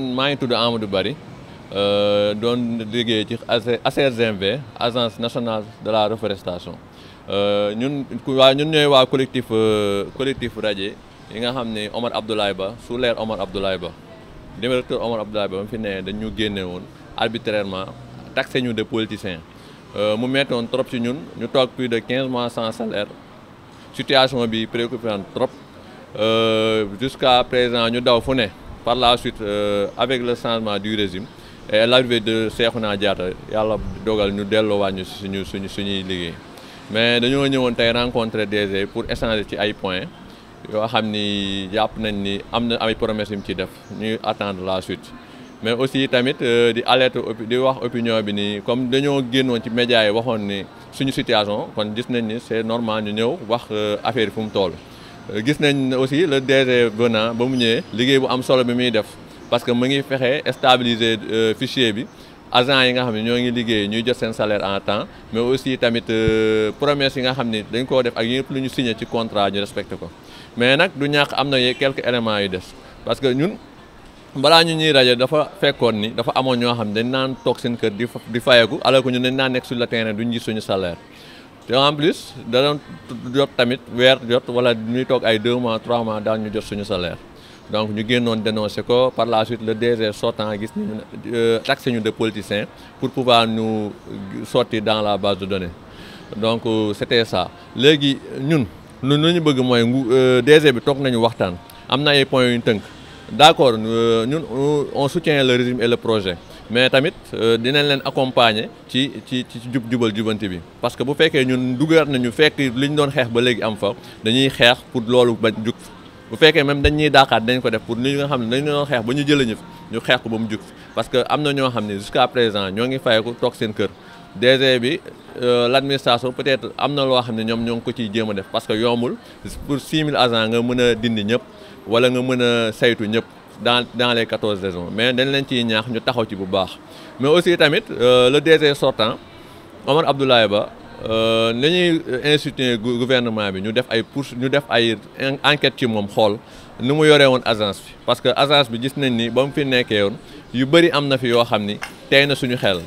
maa ngi tudd Amadou Bari doon liggéey ci ACRGMV agence nationale de la reforestation ñun ñooy waa collectif Radier yi nga xam ne Omar Abdoulaye Ba sous l'ère Omar Abdoulaye Ba directeur Omar Abdoulaye Ba ba mu fi ne dañu génne woon arbitrairement taxé ñu de politiciens mu mettoon trop ci ñun ñu toog plus de 15 mois sans salaire situation bi préoccupante trop jusqu'à présent ñu daw fu ne par la suite avec le changement du régime et l'arrivée de Cheikhouna Diatta yàlla dogal ñu delloowaat ñu suñuy liggéey mais dañoo ñëwoon tey rencontrer DG pour échanger ci ay points yoo xam ni jàpp nañ ni am na ay promesses yu mu ci def ñuy attendre la suite mais aussi tamit di alerte di wax opinion bi ni comme dañoo génnoon ci médias yi waxoon ni suñu situation kon gis nañ ni c'est normal ñu ñëw wax affaire yi fu mu toll. gis nañ aussi le DG venant ba mu ñëwee liggéey bu am solo bi muy def parce que mu ngi fexe stabiliser fichier bi agents yi nga xam ne ñoo ngi liggéey ñuy jot seen salaire en temps mais aussi tamit promesses yi nga xam ni dañ koo def ak yëpp lu ñu signé ci contrat ñu respecté ko mais nag du ñàkk am na quelques éléments yu des parce que ñun balaa ñu ñuy rajo dafa fekkoon ni dafa amoon ñoo xam ne dañ naan toog seen kër di fayeku alors que ñun dañ naan nekk sur le terrain duñ gis suñu salaire te en plus da doon jot tamit weer jot wala ñuy toog ay 2 mois 3 mois daal ñu jot suñu salaire donc ñu génnoon dénoncé ko par la suite le DG sortant gis ni taxé ñu de politiciens pour pouvoir nous sortir dans la base de données donc c'était ça léegi ñun lu ñu bëgg mooy DG bi toog nañu waxtaan am na ay points yu ñu tënk d'accord ñun on soutient le régime et le projet mais tamit dinañ leen accompagner ci jubal jubanti bi parce que bu fekkee ñun dugaat nañu fekk li ñu doon xeex ba léegi am fa dañuy xeex pour loolu ba jug bu fekkee même dañuy daakaat dañ ko def pour li nga xam ne dañu doon xeex ba ñu jëlee ñu xeex ko ba mu jug parce que am na ñoo xam ne jusqu'à présent ñoo ngi fayeku toog seen kër DG bi l'administration peut-être am na loo xam ne ñoom ñoo ngi ko ciy jéem a def parce que yombul pour 6000 agents nga mën a dindi ñëpp wala nga mën a saytu ñëpp dans les 14 régions mais dañ leen ciy ñaax ñu taxaw ci bu baax mais aussi tamit le DG sortant Omar Abdoulaye Ba nañuy instituer gouvernement bi ñu def ay enquête ci moom xool ni mu yoree woon agence bi parce que agence bi gis nañ ni ba mu fi nekkee woon yu bëri am na fi yoo xam ni tey na suñu xel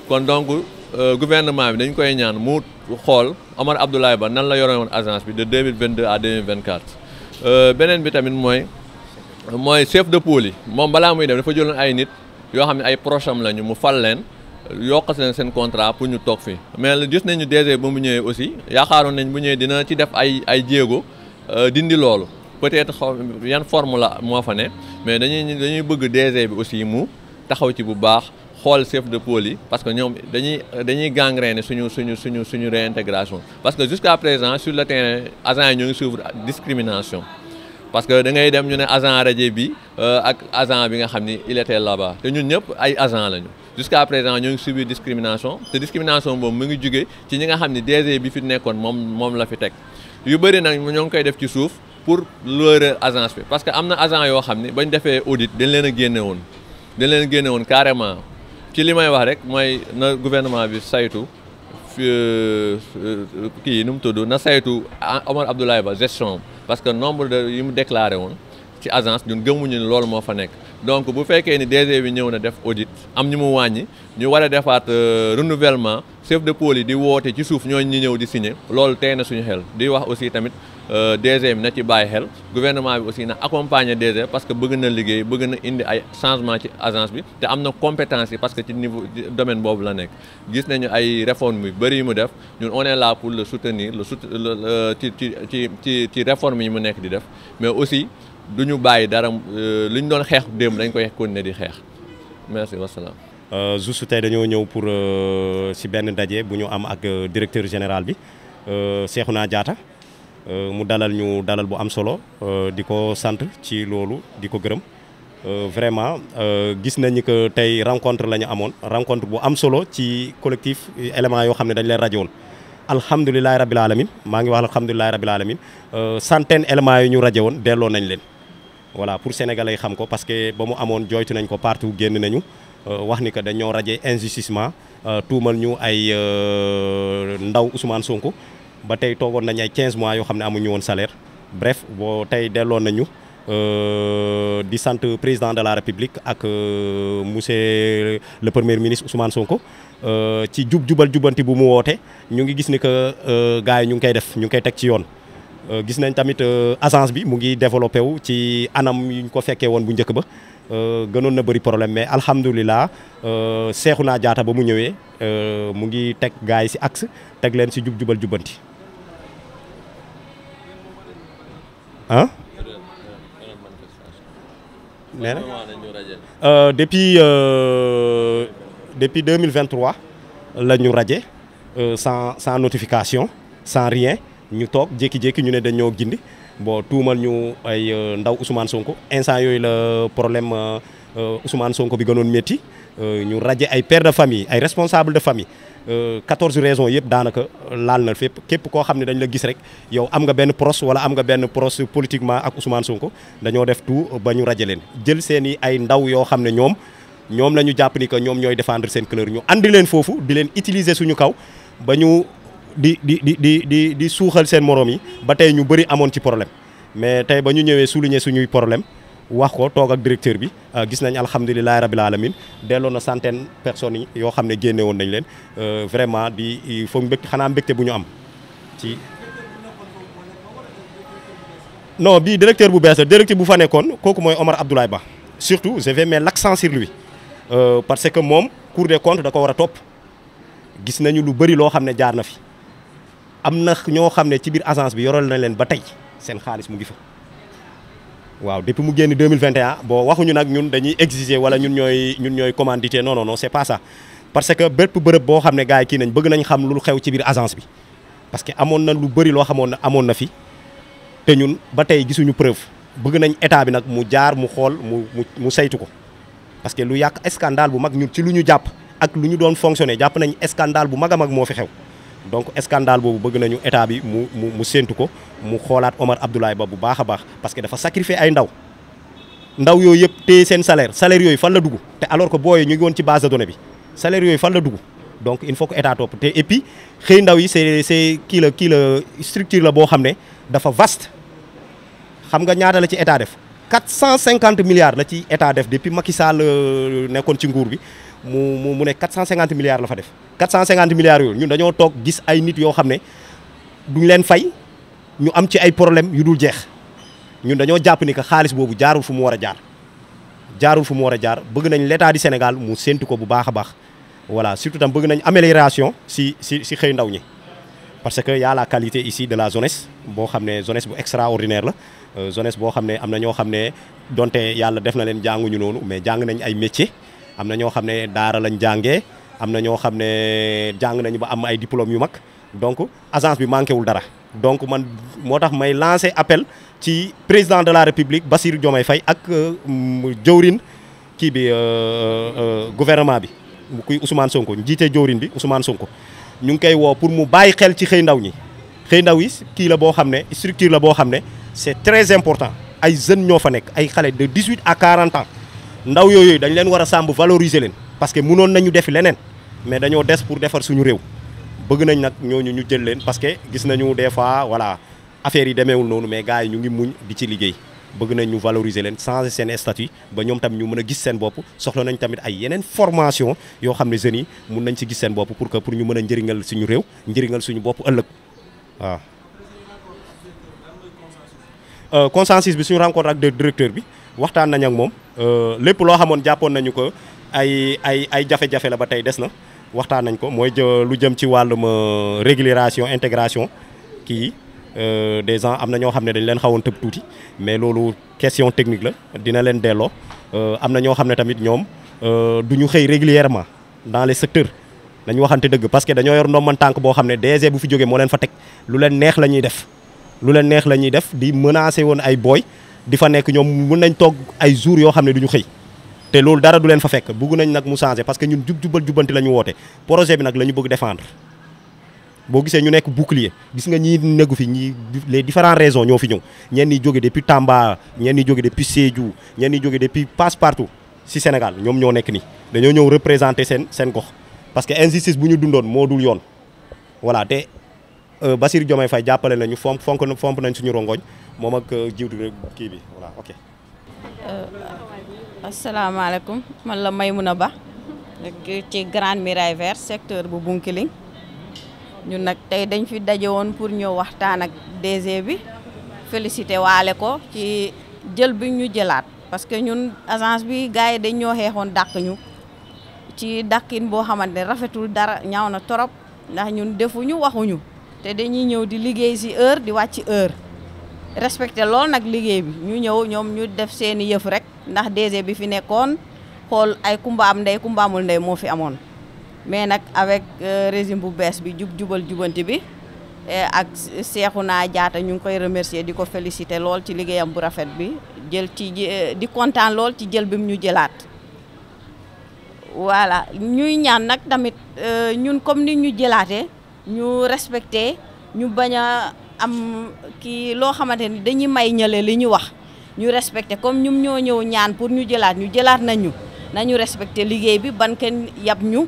kon donc gouvernement bi dañ koy ñaan mu xool Omar Abdoulaye Ba nan la yoree woon agence bi de 2022 à 2024 beneen bi tamit mooy chef de pôle yi moom balaa muy dem dafa jëloon ay nit yoo xam ne ay proches am lañu mu fal leen yokk leen seen contrat pour ñu toog fi mais gis nañu DG ba mu ñëwee aussi yaakaaroon nañ bu ñëwee dina ci def ay jéego dindi loolu peut-être yan forme la moo fa ne mais dañuy bëgg DG bi aussi mu taxaw ci bu baax xool chef de pôle yi parce que ñoom dañuy gangréner suñu réintégration parce que jusqu'à présent sur le terrain agents yi ñoo ngi suivre discrimination parce que da ngay dem ñu ne agent Radier bi ak agent bi nga xam ni il était là-bas te ñun ñëpp ay agent lañu jusqu'à présent ñoo ngi subir discrimination te discrimination boobu mu ngi jóge ci ñi nga xam ni DG bi fi nekkoon moom la fi teg yu bëri nag ñoo ngi koy def ci suuf pour leurrer agence bi parce que am na agent yoo xam ni bañ defee audit dañ leen a génne woon carrément ci li may wax rek mooy na gouvernement bi saytu kii nu mu tudd na saytu Omar Abdoulaye Ba gestion parce que nombre de yi mu déclaré woon ci agence ñun gëmuñu ne loolu moo fa nekk donc bu fekkee ni DG bi ñëw na def audit am ñu mu wàññi ñu war a defaat renouvellement chef de pôle yi di woote ci suuf ñooñu ñu ñëw di signer loolu tey na suñu xel di wax aussi tamit DG bi na ci bàyyi xel gouvernement bi aussi na accompagner DG parce que bëgg na liggéey bëgg na indi ay changement ci agence bi te am na compétence yi parce que ci niveau domaine boobu la nekk gis nañu ay réformes yu bëri yu mu def ñun on est là pour le soutenir ci réformes yi mu nekk di def mais aussi du ñu bàyyi dara lu ñu doon xeex démb dañ koy continuer di xeex merci wasalaam. juste tey dañoo ñëw pour si benn daje bu ñu am ak directeur général bi Cheikhouna Diatta mu dalal bu am solo di ko sant ci loolu di ko gërëm vraiment gis nañu que tey rencontre la ñu amoon rencontre bu am solo ci collectif éléments yoo xam ne dañ leen rajo woon alhamdulilahi rabil alamin maa ngi wax alhamdulilahi rabil alamin centaine éléments yi ñu rajo woon delloo nañ leen voilà pour sénégalais yi xam ko parce que ba mu amoon jooytu nañ ko partout génn nañu wax ni que dañoo raje injustement tuumal ñu ay ndaw Ousmane Sonko ba tey toogoon nañ ay 15 mois yoo xam ne amuñu woon salaire bref boo tey delloo nañu di sant président de la République ak monsieur le premier ministre Ousmane Sonko ci jubal jubanti bu mu woote ñu ngi gis ni que gars yi ñu ngi koy def ñu ngi koy teg ci yoon. gis nañ tamit agence bi mu ngi développé wu ci anam yu ñu ko fekkee woon bu njëkk ba gënoon na bëri problème mais alhamdulilah Cheikhouna Diatta ba mu ñëwee mu ngi teg gars yi si axe teg leen si jubal jubanti ah. nee na depuis 2023 la ñu raje sans notification sans rien ñu toog jékki-jékki ñu ne dañoo gindi bon tuumal ñu ay ndaw Ousmane Sonko instant yooyu la problème Ousmane Sonko bi gënoon métti ñu raje ay pères de famille ay responsables de famille 14 raisons yëpp daanaka laal na fépp képp koo xam ne dañ la gis rek yow am nga benn proche wala am nga benn proche politiquement ak Ousmane Sonko dañoo def tout ba ñu raje leen jël seen i ay ndaw yoo xam ne ñoom la ñu jàpp ni que ñoom ñooy défendre seen couleur ñu andi leen foofu di leen utiliser suñu kaw ba ñu di suuxal seen morom yi ba tey ñu bëri amoon ci problème mais tey ba ñu ñëwee souligner suñuy problème wax ko toog ak directeur bi gis nañ alhamdulilahi rabil alamin delloo na centaine personnes yi yoo xam ne génne woon nañ leen vraiment di foog mbégte xanaa mbégte bu ñu am ci non bii directeur bu bees la directeur bu fa nekkoon kooku mooy Omar Abdoulaye Ba surtout je vais mettre l'accent sur lui parce que moom Cour des comptes da ko war a topp gis nañu lu bëri loo xam ne jaar na fi am na ñoo xam ne ci biir agence bi yoral na leen ba tey seen xaalis mu ngi fa waaw depuis mu génn 2021 bon waxuñu nag ñun dañuy exiger wala ñun ñooy commandité non c'est pas ça parce que bépp bërëb boo xam ne gars yi kii nañ bëgg nañ xam lu xew ci biir agence bi parce que amoon na lu bëri loo xamoon na amoon na fi te ñun ba tey gisuñu preuve bëgg nañ état bi nag mu jaar mu xool mu saytu ko parce que lu yàq scandale bu mag ñun ci lu ñu jàpp ak lu ñu doon fonctionner jàpp nañ scandale bu mag a mag moo fi xew donc scandale boobu bëgg nañu état bi mu séentu ko mu xoolaat Omar Abdoulaye Ba bu baax a baax parce que dafa sacrifier ay ndaw yooyu yëpp téye seen salaire yooyu fan la dugg te alors que booy ñu ngi woon ci base de données bi salaire yooyu fan la dugg donc il faut que état topp te et puis xëy ndaw yi c'est kii la structure la boo xam ne dafa vaste xam nga ñaata la ci état def 450 milliards la ci état def depuis Macky Sall nekkoon ci nguur gi mu ne 450 milliards la fa def 450 milliards yooyu ñun dañoo toog gis ay nit yoo xam ne duñ leen fay ñu am ci ay problème yu dul jeex ñun dañoo jàpp ni que xaalis boobu jaarul fu mu war a jaar bëgg nañ l'état du Sénégal mu séntu ko bu baax a baax voilà surtout tam bëgg nañ amélioration si xëy ndaw ñi parce que y a la qualité ici de la jeunesse boo xam ne jeunesse bu extraordinaire la jeunesse boo xam ne am na ñoo xam ne donte yàlla def na leen jànguñu noonu mais jàng nañ ay métier am na ñoo xam ne daara lañ jàngee am na ñoo xam ne jàng nañu ba am ay diplômes yu mag donc agence bi manqué wul dara donc man moo tax may lancer appel ci président de la République Bassirou Diomaye Faye ak jëwrin kii bi gouvernement bi kuy Ousmane Sonko njiite jëwrin bi Ousmane Sonko ñu ngi koy woo pour mu bàyyi xel ci xëy ndaw ñi xëy ndaw yi kii la boo xam ne structure la boo xam ne c'est très important ay jeunes ñoo fa nekk ay xale de 18 à 40 ans ndaw yooyu dañ leen war a sàmm valoriser leen parce que mënoon nañu defi leneen mais dañoo des pour defar suñu réew bëgg nañ nag ñooñu ñu jël leen parce que gis nañu des fois voilà affaire yi demeewul noonu mais gars yi ñu ngi muñ di ci liggéey bëgg nañ ñu valoriser leen changer seen statut ba ñoom tam ñu mën a gis seen bopp soxla nañ tamit ay yeneen formation yoo xam ne jeunes yi mun nañ ci gis seen bopp pour ñu mën a njëriñal suñu réew njëriñal suñu bopp ëllëg waaw. consensus bi suñu rencontre ak directeur bi waxtaan nañ ak moom lépp loo xamoon jàppoon nañu ko ay jafe-jafe la ba tey des na waxtaan nañ ko mooy lu jëm ci wàllum régulation intégration kii des gens am na ñoo xam ne dañ leen xawoon tëb tuuti mais loolu question technique la dina leen delloo am na ñoo xam ne tamit ñoom du ñu xëy régulièrement dans les secteurs dañu waxante dëgg parce que dañoo yor ndomban tànk boo xam ne DG bu fi jógee moo leen fa teg lu leen neex la ñuy def di menacer woon ay booy di fa nekk ñoom mun nañ toog ay jours yoo xam ne du ñu xëy te loolu dara du leen fa fekk bugg nañ nag mu changer parce que ñun jubbanti la ñu woote projet bi nag la ñu bëgg défendre boo gisee ñu nekk bouclier gis nga ñii negu fi ñii les différentes raisons ñoo fi ñëw ñenn ñi jóge depuis Tamba ñenn ñi jóge depuis Sédhiou ñenn ñi jóge depuis passe-partout si Sénégal ñoom ñoo nekk nii dañoo ñëw représenter seen gox parce que injustice bu ñu dundoon moo dul yoon voilà te Bassirou Diomaye Faye jàppale nañu fomp nañ suñu rongoñ moom ak jiwtu kii bi voilà ok. asalaamaaleykum man la Maymouna Ba ci Grande Muraille Verte secteur bu Bounkiling ñun nag tey dañ fi daje woon pour ñëw waxtaan ak DG bi félicité waale ko ci jël bi ñu jëlaat parce que ñun agence bi gars yi dañ ñoo xeexoon dàq ñu ci dàqin boo xamante ne rafetul dara ñaaw na torop ndax ñun defuñu waxuñu te dañuy ñëw di liggéey si heure di wàcc heure respecté lool nag liggéey bi ñu ñëw ñoom ñu def seeni yëf rek ndax DG bi fi nekkoon xool ay kumbaam ndey kumbaamul ndey moo fi amoon mais nag avec régime bu bees bi jubal jubanti bi ak Cheikhouna Diatta ñu ngi koy remercier di ko féliciter lool ci liggéeyam bu rafet bi jël ci di kontaan lool ci jël bi mu ñu jëlaat voilà ñuy ñaan nag tamit ñun comme ni ñu jëlaatee ñu respecté ñu bañ a am kii loo xamante ni dañuy may ñële li ñu wax ñu respecté comme ñum ñoo ñëw ñaan pour ñu jëlaat nañu respecté liggéey bi ban kenn yab ñu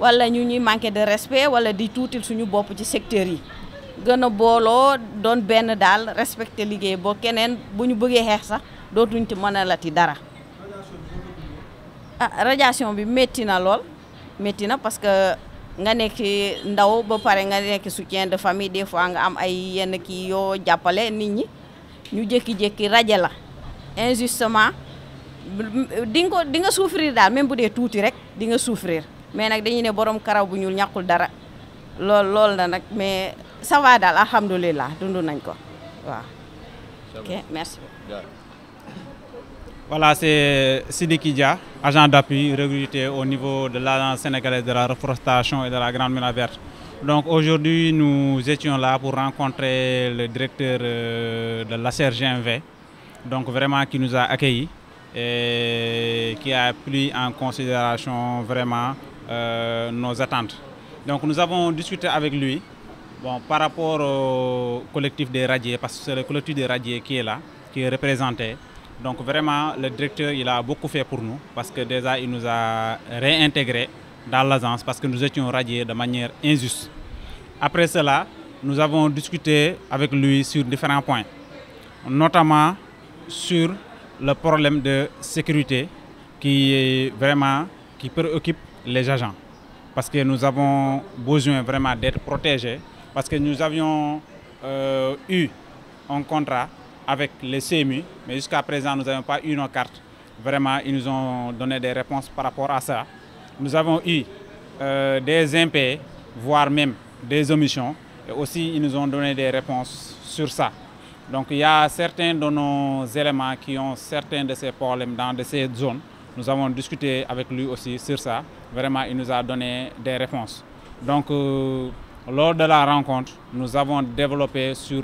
wala ñu ñuy manqué de respect wala di tuutil suñu bopp ci secteur yi gën a booloo doon benn daal respecté liggéey boo keneen bu ñu bëggee xeex sax dootuñ ci mën a lati dara. Radiation bi métti na lool métti na parce que nga nekk ndaw ba pare nga nekk soutien de famille des fois nga am ay yenn kii yoo jàppale nit ñi ñu jékki-jékki rajo la injustement di nga souffrir daal même bu dee tuuti rek di nga souffrir mais nag dañuy ne borom karaw bu ñuul ñàkkul dara lool na nag mais ça va daal alhamdulilah dund nañ ko waaw. Ok merci. Voilà, c'est Sidiki Dia, agent d'appui recruté au niveau de l'Agence sénégalaise de la reforestation et de la Grande Muraille Verte. Donc aujourd'hui, nous étions là pour rencontrer le directeur de l'ASER GMV, donc vraiment qui nous a accueillis et qui a pris en considération vraiment nos attentes. Donc nous avons discuté avec lui par rapport au collectif des radiés, parce que c'est le collectif des radiés qui est là, qui est représenté. Donc vraiment, le directeur, il a beaucoup fait pour nous parce que déjà, il nous a réintégrés dans l'agence parce que nous étions radiés de manière injuste. Après cela, nous avons discuté avec lui sur différents points, notamment sur le problème de sécurité qui préoccupe les agents. Parce que nous avons besoin vraiment d'être protégés parce que nous avions eu un contrat avec les CMU, mais jusqu'à présent, nous n'avons pas eu nos cartes. Vraiment, ils nous ont donné des réponses par rapport à ça. Nous avons eu des impayés, voire même des omissions. Et aussi, ils nous ont donné des réponses sur ça. Donc, il y a certains de nos éléments qui ont certains de ces problèmes dans ces zones. Nous avons discuté avec lui aussi sur ça. Vraiment, il nous a donné des réponses. Donc, lors de la rencontre, nous avons développé sur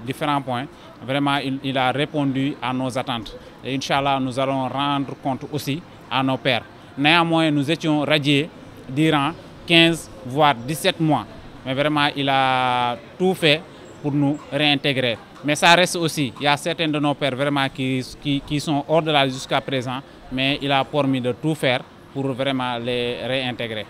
différents points. Vraiment, il a répondu à nos attentes. Et Inch'Allah, nous allons rendre compte aussi à nos pairs. Néanmoins, nous étions radiés durant 15 voire 17 mois. Mais vraiment, il a tout fait pour nous réintégrer. Mais ça reste aussi, il y a certains de nos pairs vraiment qui sont hors de la liste jusqu'à présent. Mais il a promis de tout faire pour vraiment les réintégrer.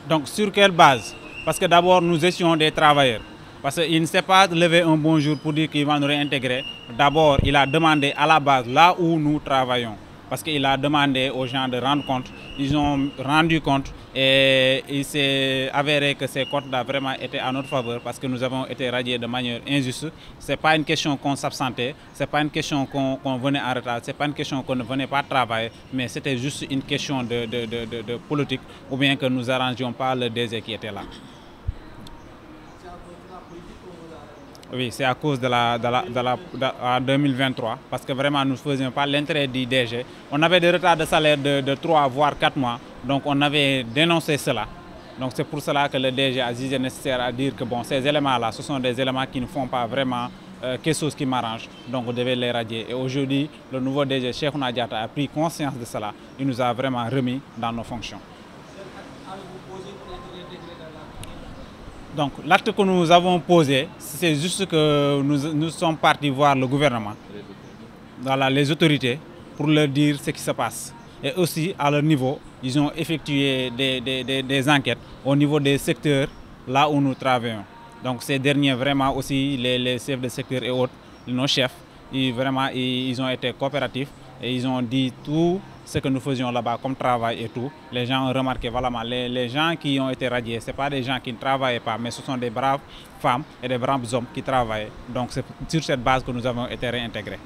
Donc, sur quelle base? Parce que d'abord, nous étions des travailleurs. Parce qu'il ne s'est pas levé un bon jour pour dire qu'il va nous réintégrer. D'abord, il a demandé à la base, là où nous travaillons. Parce qu'il a demandé aux gens de rendre compte. Ils ont rendu compte et il s'est avéré que ces comptes-là vraiment étaient à notre faveur parce que nous avons été radiés de manière injuste. Ce n'est pas une question qu'on s'absentait, ce n'est pas une question qu'on venait en retard, ce n'est pas une question qu'on ne venait pas travailler, mais c'était juste une question de politique ou bien que nous n'arrangions pas le DG qui était là. Oui, c'est à cause de 2023, parce que vraiment nous ne faisions pas l'intérêt du DG. On avait des retards de salaire de 3 voire 4 mois, donc on avait dénoncé cela. Donc c'est pour cela que le DG a jugé nécessaire à dire que bon, ces éléments-là, ce sont des éléments qui ne font pas vraiment quelque chose qui m'arrange, donc on devait les radier. Et aujourd'hui, le nouveau DG, Cheikhouna Diatta, a pris conscience de cela. Il nous a vraiment remis dans nos fonctions. Donc l'acte que nous avons posé, c'est juste que nous sommes partis voir le gouvernement, voilà, les autorités, pour leur dire ce qui se passe. Et aussi, à leur niveau, ils ont effectué des enquêtes au niveau des secteurs là où nous travaillons. Donc ces derniers, vraiment aussi, les chefs de secteur et autres, nos chefs, ils ont été coopératifs et ils ont dit tout ce que nous faisions là-bas comme travail et tout. Les gens ont remarqué, voilà, les gens qui ont été radiés, ce pas des gens qui ne travaillaient pas, mais ce sont des braves femmes et des braves hommes qui travaillaient. Donc c'est sur cette base que nous avons été réintégrés.